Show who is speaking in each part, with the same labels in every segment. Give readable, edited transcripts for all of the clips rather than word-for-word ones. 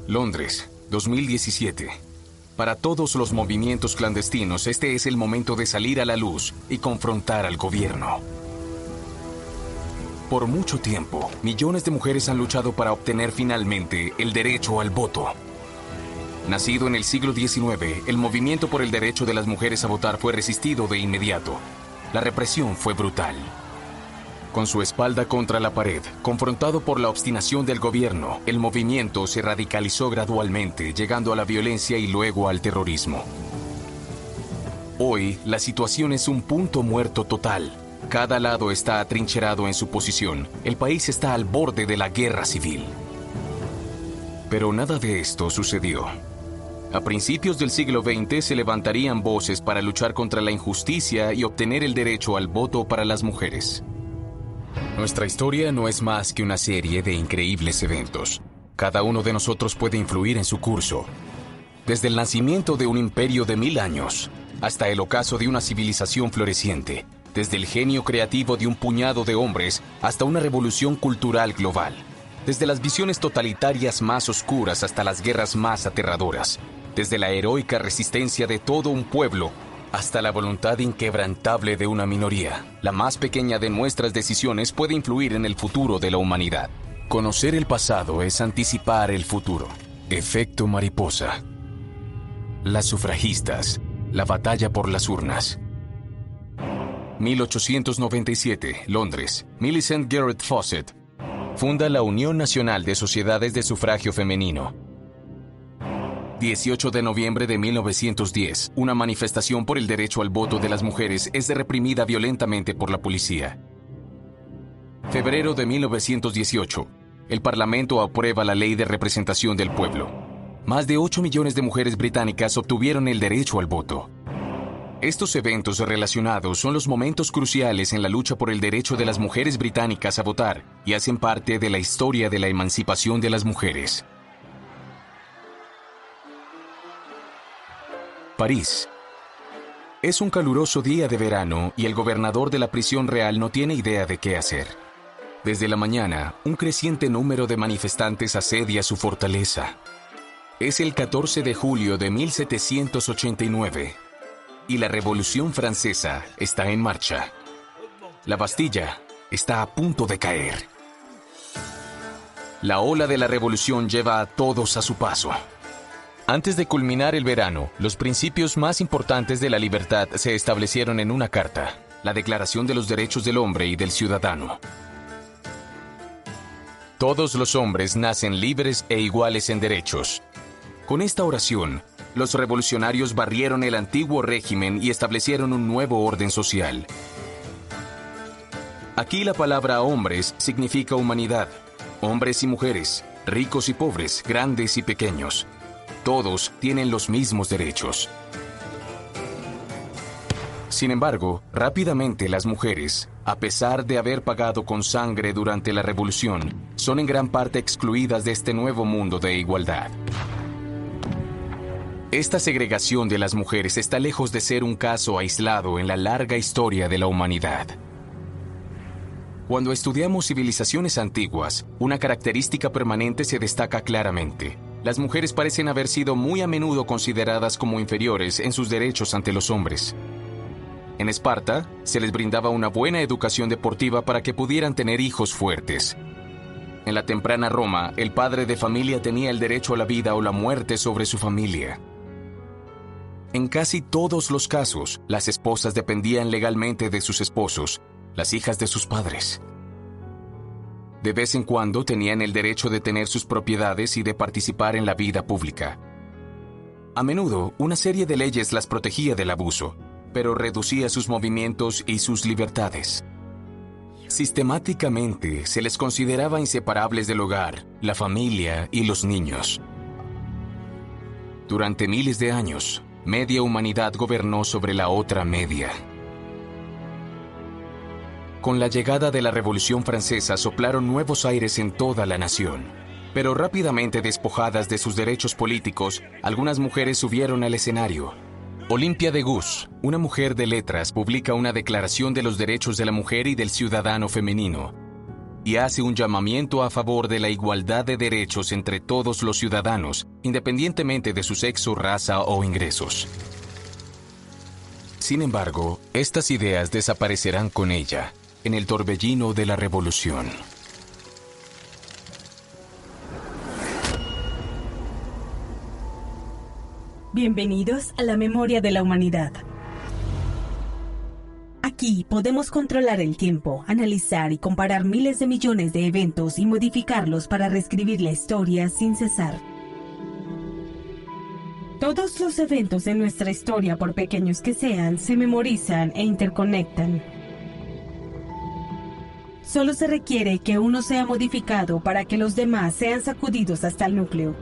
Speaker 1: Londres, 2017. Para todos los movimientos clandestinos, este es el momento de salir a la luz y confrontar al gobierno. Por mucho tiempo, millones de mujeres han luchado para obtener finalmente el derecho al voto. Nacido en el siglo XIX, el movimiento por el derecho de las mujeres a votar fue resistido de inmediato. La represión fue brutal. Con su espalda contra la pared, confrontado por la obstinación del gobierno, el movimiento se radicalizó gradualmente, llegando a la violencia y luego al terrorismo. Hoy, la situación es un punto muerto total. Cada lado está atrincherado en su posición. El país está al borde de la guerra civil. Pero nada de esto sucedió. A principios del siglo XX se levantarían voces para luchar contra la injusticia y obtener el derecho al voto para las mujeres. Nuestra historia no es más que una serie de increíbles eventos. Cada uno de nosotros puede influir en su curso. Desde el nacimiento de un imperio de 1000 años, hasta el ocaso de una civilización floreciente. Desde el genio creativo de un puñado de hombres hasta una revolución cultural global. Desde las visiones totalitarias más oscuras hasta las guerras más aterradoras. Desde la heroica resistencia de todo un pueblo hasta la voluntad inquebrantable de una minoría. La más pequeña de nuestras decisiones puede influir en el futuro de la humanidad. Conocer el pasado es anticipar el futuro. Efecto mariposa. Las sufragistas. La batalla por las urnas. 1897, Londres. Millicent Garrett Fawcett funda la Unión Nacional de Sociedades de Sufragio Femenino. 18 de noviembre de 1910, una manifestación por el derecho al voto de las mujeres es reprimida violentamente por la policía. Febrero de 1918, el Parlamento aprueba la Ley de Representación del Pueblo. Más de 8 millones de mujeres británicas obtuvieron el derecho al voto. Estos eventos relacionados son los momentos cruciales en la lucha por el derecho de las mujeres británicas a votar y hacen parte de la historia de la emancipación de las mujeres. París. Es un caluroso día de verano y el gobernador de la prisión real no tiene idea de qué hacer. Desde la mañana, un creciente número de manifestantes asedia su fortaleza. Es el 14 de julio de 1789 y la Revolución Francesa está en marcha. La Bastilla está a punto de caer. La ola de la revolución lleva a todos a su paso. Antes de culminar el verano, los principios más importantes de la libertad se establecieron en una carta, la Declaración de los Derechos del Hombre y del Ciudadano. Todos los hombres nacen libres e iguales en derechos. Con esta oración, los revolucionarios barrieron el antiguo régimen y establecieron un nuevo orden social. Aquí la palabra hombres significa humanidad, hombres y mujeres, ricos y pobres, grandes y pequeños. Todos tienen los mismos derechos. Sin embargo, rápidamente las mujeres, a pesar de haber pagado con sangre durante la revolución, son en gran parte excluidas de este nuevo mundo de igualdad. Esta segregación de las mujeres está lejos de ser un caso aislado en la larga historia de la humanidad. Cuando estudiamos civilizaciones antiguas, una característica permanente se destaca claramente. Las mujeres parecen haber sido muy a menudo consideradas como inferiores en sus derechos ante los hombres. En Esparta, se les brindaba una buena educación deportiva para que pudieran tener hijos fuertes. En la temprana Roma, el padre de familia tenía el derecho a la vida o la muerte sobre su familia. En casi todos los casos, las esposas dependían legalmente de sus esposos, las hijas de sus padres. De vez en cuando tenían el derecho de tener sus propiedades y de participar en la vida pública. A menudo, una serie de leyes las protegía del abuso, pero reducía sus movimientos y sus libertades. Sistemáticamente, se les consideraba inseparables del hogar, la familia y los niños. Durante miles de años, media humanidad gobernó sobre la otra media. Con la llegada de la Revolución Francesa soplaron nuevos aires en toda la nación. Pero rápidamente despojadas de sus derechos políticos, algunas mujeres subieron al escenario. Olympia de Gus, una mujer de letras, publica una declaración de los derechos de la mujer y del ciudadano femenino. y hace un llamamiento a favor de la igualdad de derechos entre todos los ciudadanos, independientemente de su sexo, raza o ingresos. Sin embargo, estas ideas desaparecerán con ella, en el torbellino de la revolución.
Speaker 2: Bienvenidos a la memoria de la humanidad. Aquí podemos controlar el tiempo, analizar y comparar miles de millones de eventos y modificarlos para reescribir la historia sin cesar. Todos los eventos de nuestra historia, por pequeños que sean, se memorizan e interconectan. Solo se requiere que uno sea modificado para que los demás sean sacudidos hasta el núcleo.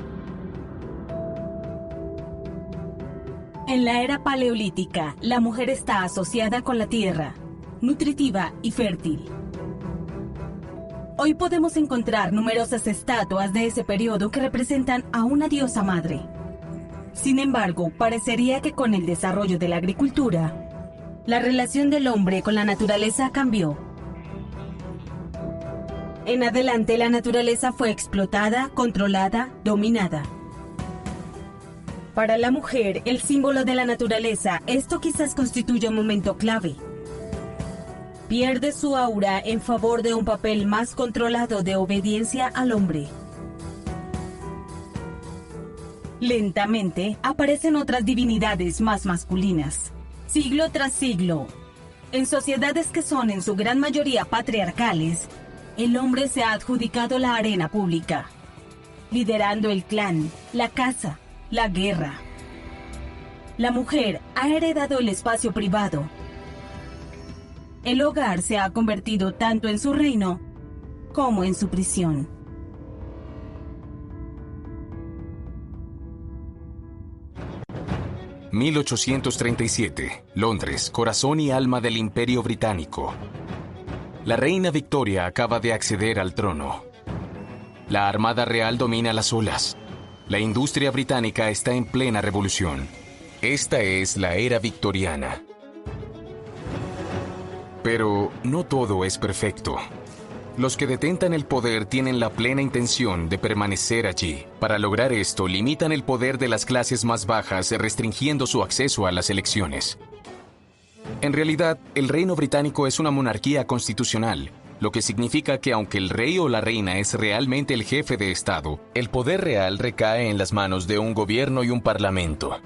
Speaker 2: En la era paleolítica, la mujer está asociada con la tierra, nutritiva y fértil. Hoy podemos encontrar numerosas estatuas de ese periodo que representan a una diosa madre. Sin embargo, parecería que con el desarrollo de la agricultura, la relación del hombre con la naturaleza cambió. En adelante, la naturaleza fue explotada, controlada, dominada. Para la mujer, el símbolo de la naturaleza, esto quizás constituye un momento clave. Pierde su aura en favor de un papel más controlado de obediencia al hombre. Lentamente, aparecen otras divinidades más masculinas. Siglo tras siglo, en sociedades que son en su gran mayoría patriarcales, el hombre se ha adjudicado la arena pública, liderando el clan, la casa, la guerra. La mujer ha heredado el espacio privado. El hogar se ha convertido tanto en su reino como en su prisión.
Speaker 1: «1837, Londres, corazón y alma del Imperio Británico. La reina Victoria acaba de acceder al trono. La Armada Real domina las olas. La industria británica está en plena revolución. Esta es la era victoriana. Pero no todo es perfecto. Los que detentan el poder tienen la plena intención de permanecer allí. Para lograr esto, limitan el poder de las clases más bajas, restringiendo su acceso a las elecciones. En realidad, el Reino Británico es una monarquía constitucional, lo que significa que aunque el rey o la reina es realmente el jefe de Estado, el poder real recae en las manos de un gobierno y un parlamento.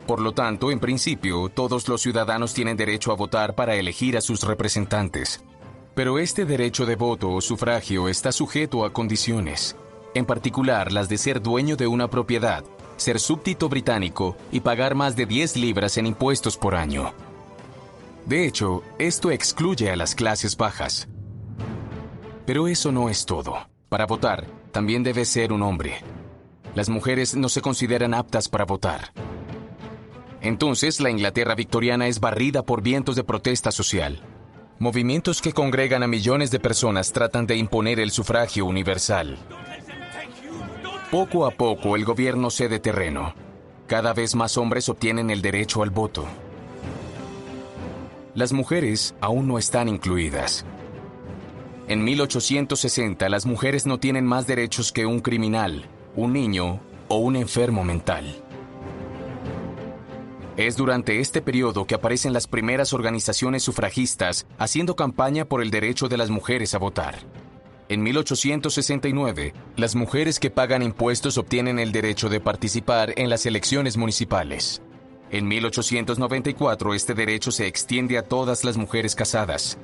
Speaker 1: Por lo tanto, en principio, todos los ciudadanos tienen derecho a votar para elegir a sus representantes. Pero este derecho de voto o sufragio está sujeto a condiciones, en particular las de ser dueño de una propiedad, ser súbdito británico y pagar más de 10 libras en impuestos por año. De hecho, esto excluye a las clases bajas. Pero eso no es todo. Para votar, también debe ser un hombre. Las mujeres no se consideran aptas para votar. Entonces, la Inglaterra victoriana es barrida por vientos de protesta social. Movimientos que congregan a millones de personas tratan de imponer el sufragio universal. Poco a poco, el gobierno cede terreno. Cada vez más hombres obtienen el derecho al voto. Las mujeres aún no están incluidas. En 1860, las mujeres no tienen más derechos que un criminal, un niño o un enfermo mental. Es durante este periodo que aparecen las primeras organizaciones sufragistas haciendo campaña por el derecho de las mujeres a votar. En 1869, las mujeres que pagan impuestos obtienen el derecho de participar en las elecciones municipales. En 1894, este derecho se extiende a todas las mujeres casadas.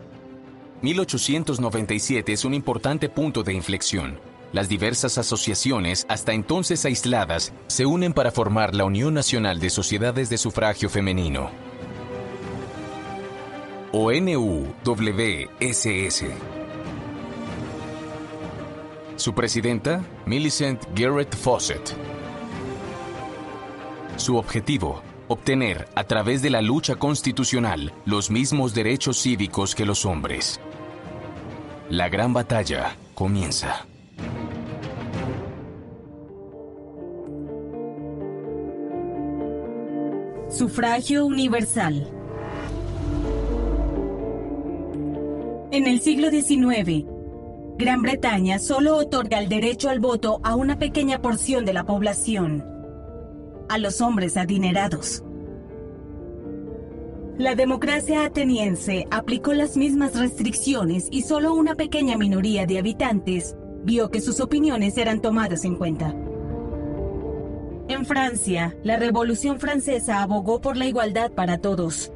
Speaker 1: 1897 es un importante punto de inflexión. Las diversas asociaciones, hasta entonces aisladas, se unen para formar la Unión Nacional de Sociedades de Sufragio Femenino, o NUWSS. Su presidenta, Millicent Garrett Fawcett. Su objetivo: obtener, a través de la lucha constitucional, los mismos derechos cívicos que los hombres. La gran batalla comienza.
Speaker 2: Sufragio universal. En el siglo XIX, Gran Bretaña solo otorga el derecho al voto a una pequeña porción de la población, a los hombres adinerados. La democracia ateniense aplicó las mismas restricciones y solo una pequeña minoría de habitantes vio que sus opiniones eran tomadas en cuenta. En Francia, la Revolución Francesa abogó por la igualdad para todos.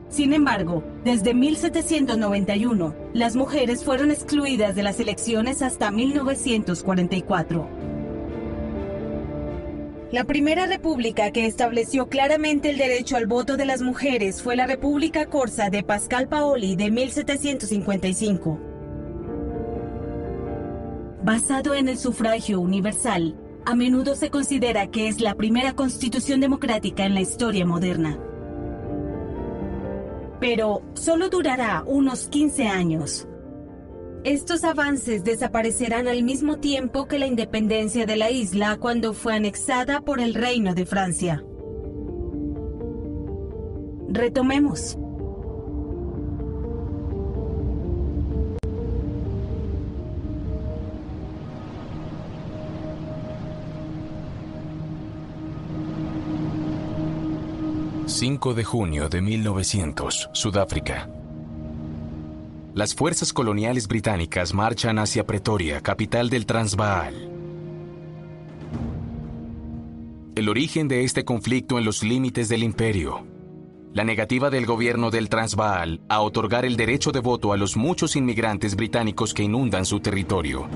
Speaker 2: Sin embargo, desde 1791, las mujeres fueron excluidas de las elecciones hasta 1944. La primera república que estableció claramente el derecho al voto de las mujeres fue la República Corsa de Pascal Paoli de 1755. Basado en el sufragio universal, a menudo se considera que es la primera constitución democrática en la historia moderna. Pero solo durará unos 15 años. Estos avances desaparecerán al mismo tiempo que la independencia de la isla cuando fue anexada por el Reino de Francia. Retomemos.
Speaker 1: ...5 de junio de 1900, Sudáfrica. Las fuerzas coloniales británicas marchan hacia Pretoria, capital del Transvaal. El origen de este conflicto en los límites del imperio. La negativa del gobierno del Transvaal a otorgar el derecho de voto a los muchos inmigrantes británicos que inundan su territorio.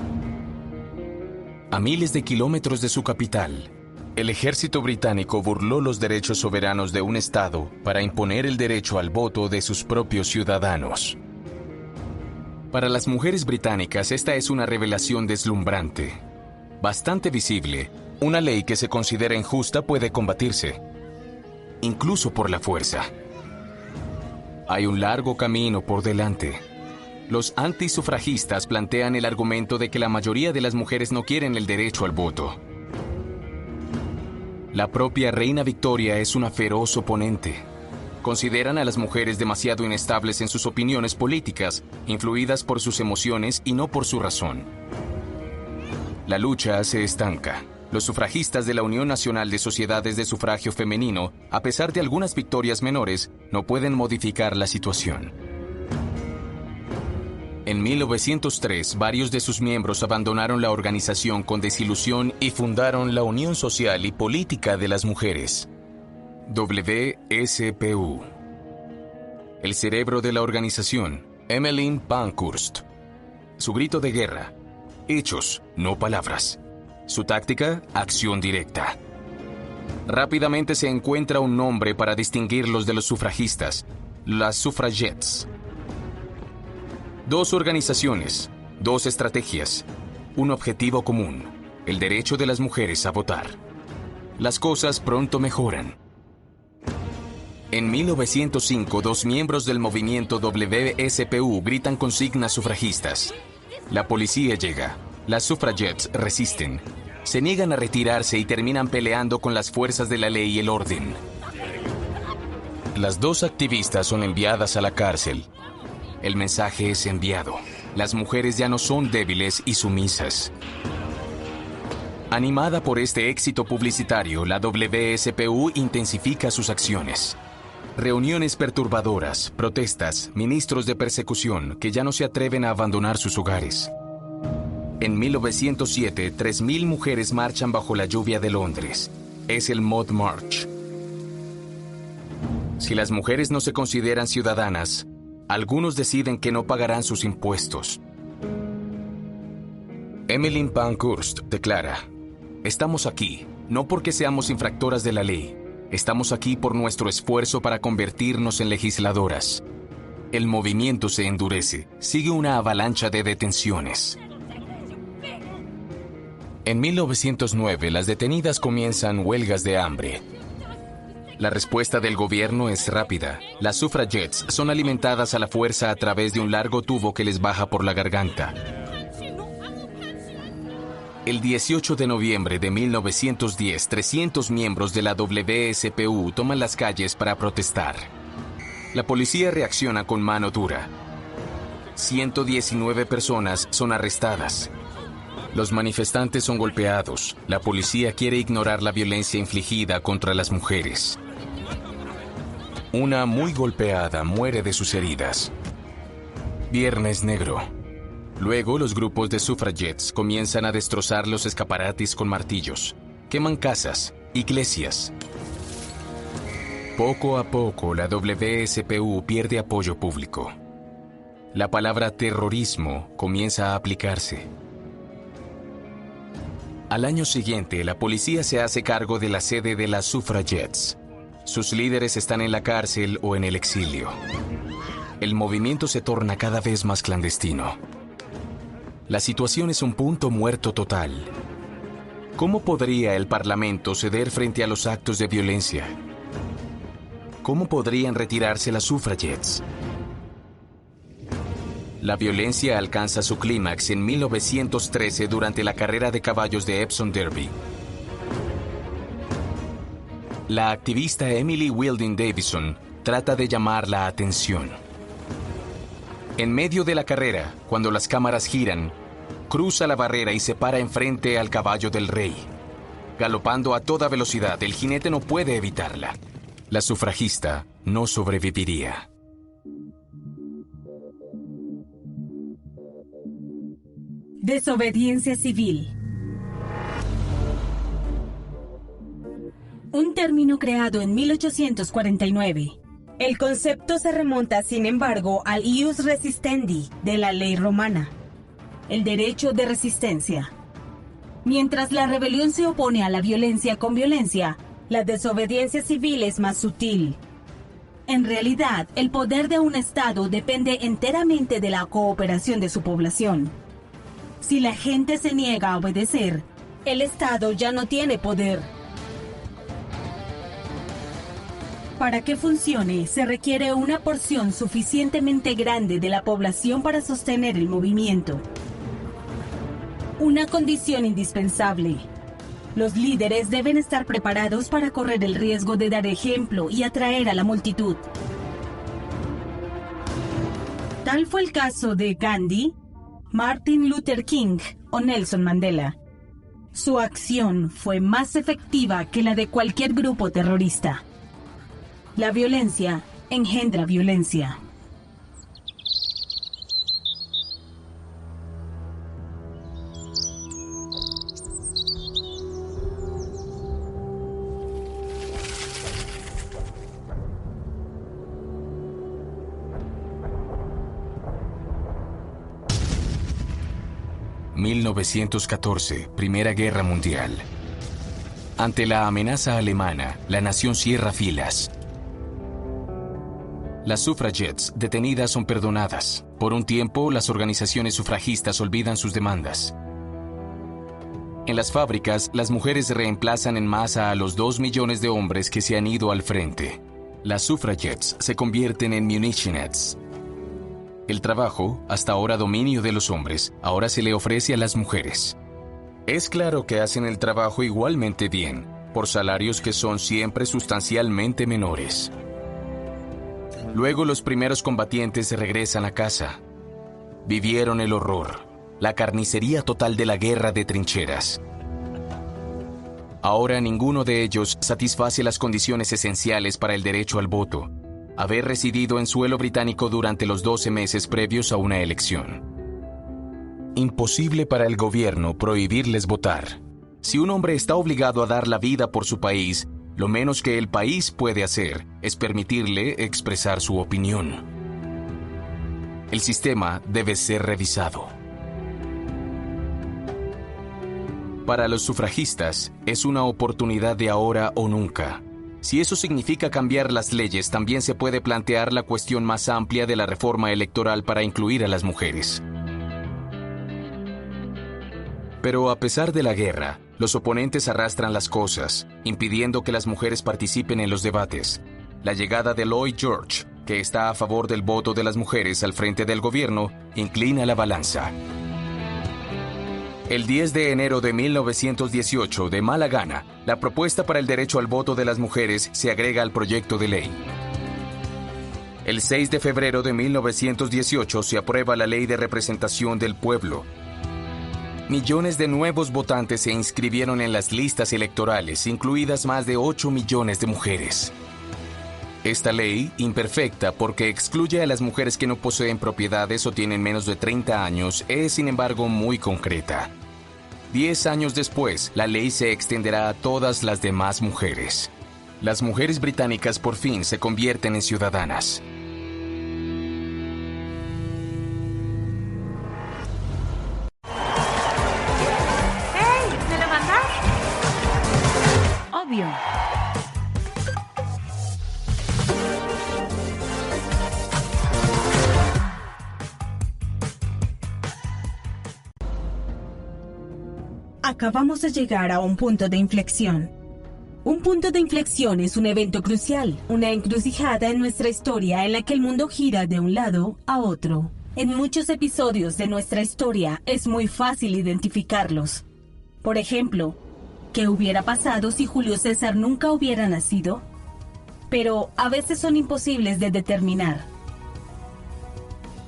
Speaker 1: A miles de kilómetros de su capital, el ejército británico burló los derechos soberanos de un estado para imponer el derecho al voto de sus propios ciudadanos. Para las mujeres británicas esta es una revelación deslumbrante. Bastante visible, una ley que se considera injusta puede combatirse, incluso por la fuerza. Hay un largo camino por delante. Los antisufragistas plantean el argumento de que la mayoría de las mujeres no quieren el derecho al voto. La propia reina Victoria es una feroz oponente. Consideran a las mujeres demasiado inestables en sus opiniones políticas, influidas por sus emociones y no por su razón. La lucha se estanca. Los sufragistas de la Unión Nacional de Sociedades de Sufragio Femenino, a pesar de algunas victorias menores, no pueden modificar la situación. En 1903, varios de sus miembros abandonaron la organización con desilusión y fundaron la Unión Social y Política de las Mujeres, WSPU. El cerebro de la organización, Emmeline Pankhurst. Su grito de guerra: hechos, no palabras. Su táctica: acción directa. Rápidamente se encuentra un nombre para distinguirlos de los sufragistas: las suffragettes. Dos organizaciones, dos estrategias, un objetivo común: el derecho de las mujeres a votar. Las cosas pronto mejoran. En 1905, dos miembros del movimiento WSPU gritan consignas sufragistas. La policía llega. Las suffragettes resisten. Se niegan a retirarse y terminan peleando con las fuerzas de la ley y el orden. Las dos activistas son enviadas a la cárcel. El mensaje es enviado. Las mujeres ya no son débiles y sumisas. Animada por este éxito publicitario, la WSPU intensifica sus acciones. Reuniones perturbadoras, protestas, ministros de persecución que ya no se atreven a abandonar sus hogares. En 1907, 3.000 mujeres marchan bajo la lluvia de Londres. Es el Mud March. Si las mujeres no se consideran ciudadanas, algunos deciden que no pagarán sus impuestos. Emmeline Pankhurst declara: estamos aquí, no porque seamos infractoras de la ley. Estamos aquí por nuestro esfuerzo para convertirnos en legisladoras. El movimiento se endurece. Sigue una avalancha de detenciones. En 1909, las detenidas comienzan huelgas de hambre. La respuesta del gobierno es rápida. Las suffragettes son alimentadas a la fuerza a través de un largo tubo que les baja por la garganta. El 18 de noviembre de 1910, 300 miembros de la WSPU toman las calles para protestar. La policía reacciona con mano dura. 119 personas son arrestadas. Los manifestantes son golpeados. La policía quiere ignorar la violencia infligida contra las mujeres. Una muy golpeada muere de sus heridas. Viernes Negro. Luego los grupos de suffragettes comienzan a destrozar los escaparates con martillos. Queman casas, iglesias. Poco a poco la WSPU pierde apoyo público. La palabra terrorismo comienza a aplicarse. Al año siguiente, la policía se hace cargo de la sede de las suffragettes. Sus líderes están en la cárcel o en el exilio. El movimiento se torna cada vez más clandestino. La situación es un punto muerto total. ¿Cómo podría el Parlamento ceder frente a los actos de violencia? ¿Cómo podrían retirarse las suffragettes? La violencia alcanza su clímax en 1913 durante la carrera de caballos de Epsom Derby. La activista Emily Wilding Davison trata de llamar la atención. En medio de la carrera, cuando las cámaras giran, cruza la barrera y se para enfrente al caballo del rey. Galopando a toda velocidad, el jinete no puede evitarla. La sufragista no sobreviviría.
Speaker 2: Desobediencia civil. Un término creado en 1849. El concepto se remonta, sin embargo, al ius resistendi de la ley romana, el derecho de resistencia. Mientras la rebelión se opone a la violencia con violencia, la desobediencia civil es más sutil. En realidad, el poder de un Estado depende enteramente de la cooperación de su población. Si la gente se niega a obedecer, el Estado ya no tiene poder. Para que funcione, se requiere una porción suficientemente grande de la población para sostener el movimiento. Una condición indispensable. Los líderes deben estar preparados para correr el riesgo de dar ejemplo y atraer a la multitud. Tal fue el caso de Gandhi, Martin Luther King o Nelson Mandela. Su acción fue más efectiva que la de cualquier grupo terrorista. La violencia engendra violencia.
Speaker 1: ...1914, Primera Guerra Mundial. Ante la amenaza alemana, la nación cierra filas. Las suffragettes detenidas son perdonadas. Por un tiempo, las organizaciones sufragistas olvidan sus demandas. En las fábricas, las mujeres reemplazan en masa a los 2 millones de hombres que se han ido al frente. Las suffragettes se convierten en munitionettes. El trabajo, hasta ahora dominio de los hombres, ahora se le ofrece a las mujeres. Es claro que hacen el trabajo igualmente bien, por salarios que son siempre sustancialmente menores. Luego los primeros combatientes regresan a casa. Vivieron el horror, la carnicería total de la guerra de trincheras. Ahora ninguno de ellos satisface las condiciones esenciales para el derecho al voto: haber residido en suelo británico durante los 12 meses previos a una elección. Imposible para el gobierno prohibirles votar. Si un hombre está obligado a dar la vida por su país, lo menos que el país puede hacer es permitirle expresar su opinión. El sistema debe ser revisado. Para los sufragistas, es una oportunidad de ahora o nunca. Si eso significa cambiar las leyes, también se puede plantear la cuestión más amplia de la reforma electoral para incluir a las mujeres. Pero a pesar de la guerra, los oponentes arrastran las cosas, impidiendo que las mujeres participen en los debates. La llegada de Lloyd George, que está a favor del voto de las mujeres al frente del gobierno, inclina la balanza. El 10 de enero de 1918, de mala gana, la propuesta para el derecho al voto de las mujeres se agrega al proyecto de ley. El 6 de febrero de 1918 se aprueba la Ley de Representación del Pueblo. Millones de nuevos votantes se inscribieron en las listas electorales, incluidas más de 8 millones de mujeres. Esta ley, imperfecta porque excluye a las mujeres que no poseen propiedades o tienen menos de 30 años, es sin embargo muy concreta. 10 años después, la ley se extenderá a todas las demás mujeres. Las mujeres británicas por fin se convierten en ciudadanas.
Speaker 2: Obvio. Acabamos de llegar a un punto de inflexión. Un punto de inflexión es un evento crucial, una encrucijada en nuestra historia en la que el mundo gira de un lado a otro. En muchos episodios de nuestra historia es muy fácil identificarlos. Por ejemplo, ¿qué hubiera pasado si Julio César nunca hubiera nacido? Pero a veces son imposibles de determinar.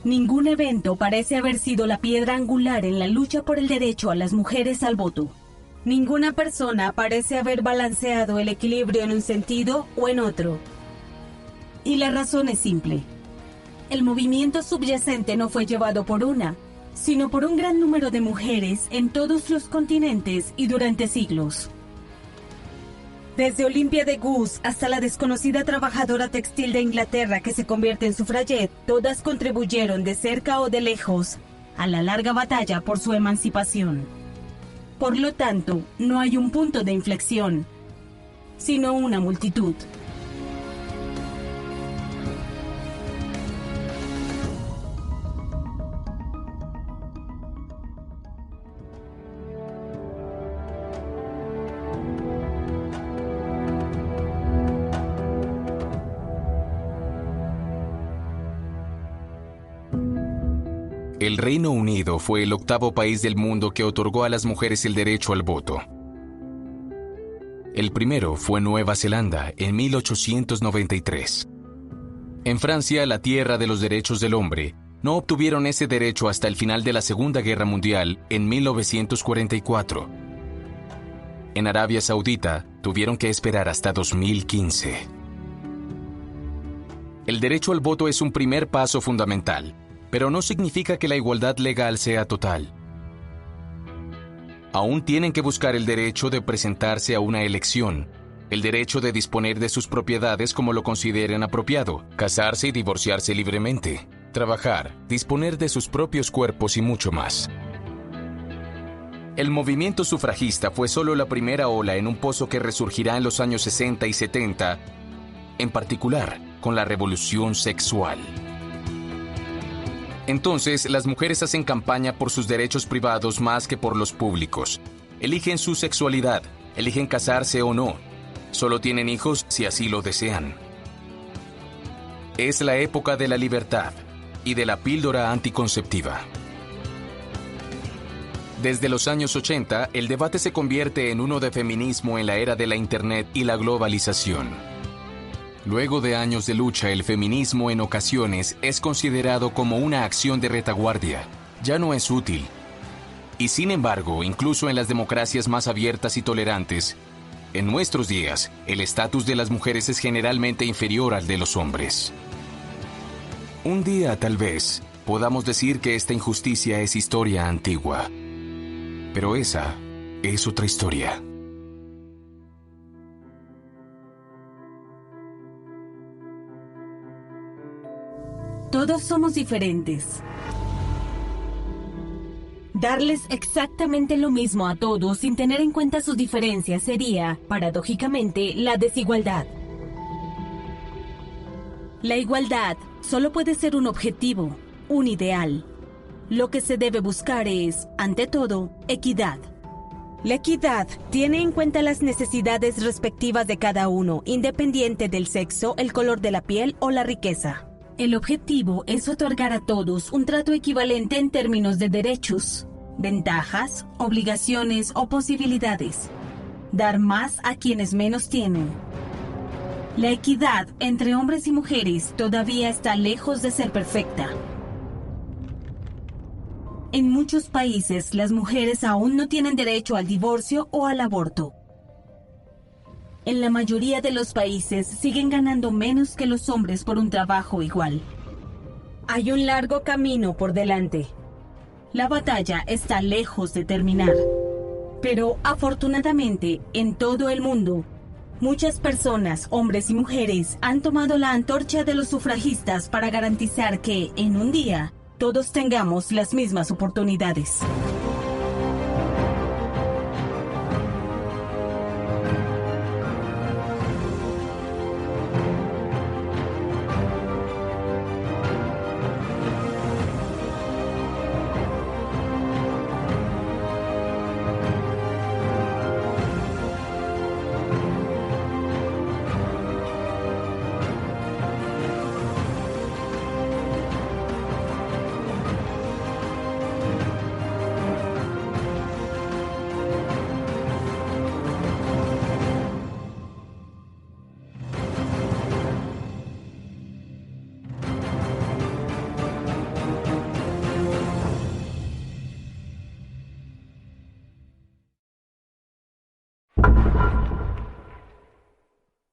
Speaker 2: Ningún evento parece haber sido la piedra angular en la lucha por el derecho a las mujeres al voto. Ninguna persona parece haber balanceado el equilibrio en un sentido o en otro. Y la razón es simple. El movimiento subyacente no fue llevado por una, sino por un gran número de mujeres en todos los continentes y durante siglos. Desde Olimpia de Gus hasta la desconocida trabajadora textil de Inglaterra que se convierte en sufragette, todas contribuyeron de cerca o de lejos a la larga batalla por su emancipación. Por lo tanto, no hay un punto de inflexión, sino una multitud.
Speaker 1: El Reino Unido fue el octavo país del mundo que otorgó a las mujeres el derecho al voto. El primero fue Nueva Zelanda, en 1893. En Francia, la tierra de los derechos del hombre, no obtuvieron ese derecho hasta el final de la Segunda Guerra Mundial, en 1944. En Arabia Saudita, tuvieron que esperar hasta 2015. El derecho al voto es un primer paso fundamental, pero no significa que la igualdad legal sea total. Aún tienen que buscar el derecho de presentarse a una elección, el derecho de disponer de sus propiedades como lo consideren apropiado, casarse y divorciarse libremente, trabajar, disponer de sus propios cuerpos y mucho más. El movimiento sufragista fue solo la primera ola en un pozo que resurgirá en los años 60 y 70, en particular con la revolución sexual. Entonces, las mujeres hacen campaña por sus derechos privados más que por los públicos. Eligen su sexualidad, eligen casarse o no. Solo tienen hijos si así lo desean. Es la época de la libertad y de la píldora anticonceptiva. Desde los años 80, el debate se convierte en uno de feminismo en la era de la Internet y la globalización. Luego de años de lucha, el feminismo en ocasiones es considerado como una acción de retaguardia. Ya no es útil. Y sin embargo, incluso en las democracias más abiertas y tolerantes, en nuestros días, el estatus de las mujeres es generalmente inferior al de los hombres. Un día, tal vez, podamos decir que esta injusticia es historia antigua. Pero esa es otra historia.
Speaker 2: Todos somos diferentes. Darles exactamente lo mismo a todos sin tener en cuenta sus diferencias sería, paradójicamente, la desigualdad. La igualdad solo puede ser un objetivo, un ideal. Lo que se debe buscar es, ante todo, equidad. La equidad tiene en cuenta las necesidades respectivas de cada uno, independiente del sexo, el color de la piel o la riqueza. El objetivo es otorgar a todos un trato equivalente en términos de derechos, ventajas, obligaciones o posibilidades. Dar más a quienes menos tienen. La equidad entre hombres y mujeres todavía está lejos de ser perfecta. En muchos países, las mujeres aún no tienen derecho al divorcio o al aborto. En la mayoría de los países siguen ganando menos que los hombres por un trabajo igual. Hay un largo camino por delante. La batalla está lejos de terminar. Pero afortunadamente, en todo el mundo, muchas personas, hombres y mujeres, han tomado la antorcha de los sufragistas para garantizar que, en un día, todos tengamos las mismas oportunidades.